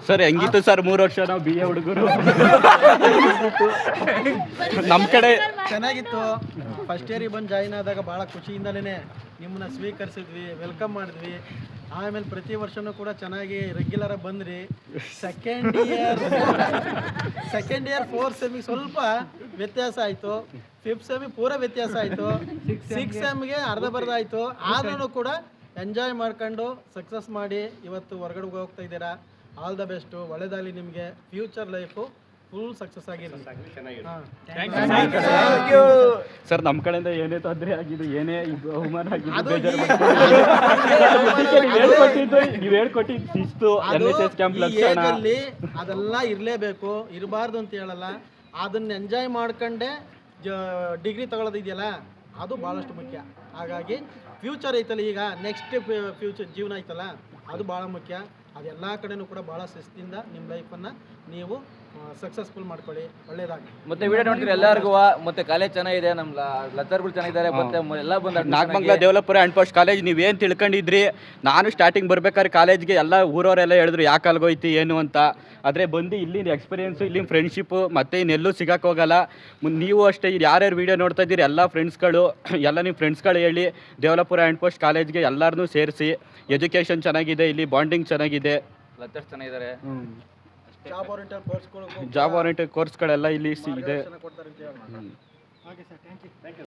Sir ಹೆಂಗಿತ್ತು sir 3 ವರ್ಷ ನಾವು BA ಹುಡುಗರು? ನಮ್ಮ ಕಡೆ ಚೆನ್ನಾಗಿತ್ತು. ಫಸ್ಟ್ ಇಯರಿಗೆ ಬಂದು ಜಾಯಿನ್ ಆದಾಗ ಭಾಳ ಖುಷಿಯಿಂದಲೇ ನಿಮ್ಮನ್ನ ಸ್ವೀಕರಿಸಿದ್ವಿ, ವೆಲ್ಕಮ್ ಮಾಡಿದ್ವಿ. ಆಮೇಲೆ ಪ್ರತಿ ವರ್ಷನೂ ಕೂಡ ಚೆನ್ನಾಗಿ ರೆಗ್ಯುಲರಾಗಿ ಬಂದ್ರಿ. ಸೆಕೆಂಡ್ ಇಯರ್ 4th ಸೆಮಿಗೆ ಸ್ವಲ್ಪ ವ್ಯತ್ಯಾಸ ಆಯಿತು, 5th ಸೆಮಿಗೆ ಪೂರ ವ್ಯತ್ಯಾಸ ಆಯಿತು, 6th ಸೆಮ್ಗೆ ಅರ್ಧ ಆಯಿತು. ಆದ್ರೂ ಕೂಡ ಎಂಜಾಯ್ ಮಾಡ್ಕೊಂಡು ಸಕ್ಸಸ್ ಮಾಡಿ ಇವತ್ತು ಹೊರಗಡೆ ಹೋಗ್ತಾ ಇದ್ದೀರಾ. ಆಲ್ ದ ಬೆಸ್ಟು, ಒಳ್ಳೆದಾಗಲಿ ನಿಮಗೆ. ಫ್ಯೂಚರ್ ಲೈಫು ಫುಲ್ ಸಕ್ಸಸ್ ಆಗಿರಲಿ. ಸರ್ ನಮ್ಮ ಕಡೆಯಿಂದ ಏನೇ ತೊಂದರೆ ಆಗಿದೆ, ಏನೇ ಅವಮಾನ ಆಗಿದೆ, ನೀವು ಹೇಳ್ಕೊಟ್ಟಿದ್ದು ಶಿಸ್ತು, NSS ಕ್ಯಾಂಪ್ ಲಕ್ಷಣ ಅದೆಲ್ಲ ಇರಲೇಬೇಕು, ಇರಬಾರ್ದು ಅಂತ ಹೇಳಲ್ಲ. ಅದನ್ನ ಎಂಜಾಯ್ ಮಾಡ್ಕೊಂಡೆ ಡಿಗ್ರಿ ತಗೊಳ್ಳೋದಿದೆಯಲ್ಲ, ಅದು ಭಾಳಷ್ಟು ಮುಖ್ಯ. ಹಾಗಾಗಿ ಫ್ಯೂಚರ್ ಐತಲ್ಲ, ಈಗ ನೆಕ್ಸ್ಟ್ ಫ್ಯೂಚರ್ ಜೀವನ ಐತಲ್ಲ, ಅದು ಭಾಳ ಮುಖ್ಯ. ಅದೆಲ್ಲ ಕಡೆನೂ ಕೂಡ ಭಾಳ ಶಿಸ್ತಿಂದ ನಿಮ್ಮ ಲೈಫನ್ನು ನೀವು ಸಕ್ಸಸ್ಫುಲ್ ಮಾಡ್ಕೊಳ್ಳಿ. ಒಳ್ಳೇದಾಗಿ ಮತ್ತೆ ವಿಡಿಯೋ ನೋಡ್ತೀರಿ ಎಲ್ಲರಿಗೂ. ಮತ್ತೆ ಕಾಲೇಜ್ ಚೆನ್ನಾಗಿದೆ, ನಮ್ಮ ಲೆಕ್ಚರ್ಗಳು ಚೆನ್ನಾಗಿದ್ದಾರೆ, ಮತ್ತೆ ಎಲ್ಲ ಬಂದ ನಾಗಮಂಗಲ ದೇವಲಪುರ ಆ್ಯಂಡ್ ಪೋಸ್ಟ್ ಕಾಲೇಜ್ ನೀವೇನು ತಿಳ್ಕೊಂಡಿದ್ರಿ? ನಾನು ಸ್ಟಾರ್ಟಿಂಗ್ ಬರ್ಬೇಕಾದ್ರೆ ಕಾಲೇಜ್ಗೆ ಎಲ್ಲ ಊರವರೆಲ್ಲ ಹೇಳಿದ್ರು ಯಾಕೆ ಅಲ್ಗೋಯ್ತಿ ಏನು ಅಂತ. ಆದರೆ ಬಂದು ಇಲ್ಲಿಂದ ಎಕ್ಸ್ಪೀರಿಯೆನ್ಸು, ಇಲ್ಲಿನ ಫ್ರೆಂಡ್ಶಿಪ್ಪು ಮತ್ತೆ ಇನ್ನೆಲ್ಲೂ ಸಿಗೋಕ್ಕೋಗಲ್ಲ. ನೀವು ಅಷ್ಟೇ, ಇದು ಯಾರ್ಯಾರು ವೀಡಿಯೋ ನೋಡ್ತಾ ಇದ್ದೀರಿ ಎಲ್ಲ ಫ್ರೆಂಡ್ಸ್ಗಳು, ಎಲ್ಲ ನಿಮ್ಮ ಫ್ರೆಂಡ್ಸ್ಗಳು ಹೇಳಿ ದೇವಲಪುರ ಆ್ಯಂಡ್ ಪೋಸ್ಟ್ ಕಾಲೇಜ್ಗೆ ಎಲ್ಲರನ್ನೂ ಸೇರಿಸಿ. ಎಜುಕೇಷನ್ ಚೆನ್ನಾಗಿದೆ, ಇಲ್ಲಿ ಬಾಂಡಿಂಗ್ ಚೆನ್ನಾಗಿದೆ, ಲೆಕ್ಚರ್ಸ್ ಚೆನ್ನಾಗಿದ್ದಾರೆ, ಜಾಬ್ ಓರಿಯೆಂಟೆಡ್ ಕೋರ್ಸ್ಗಳೆಲ್ಲ ಇಲ್ಲಿ ಇದೆ. ಕೊಡ್ತಾರೆ ಅಂತ ಹೇಳಿ. Okay sir, thank you.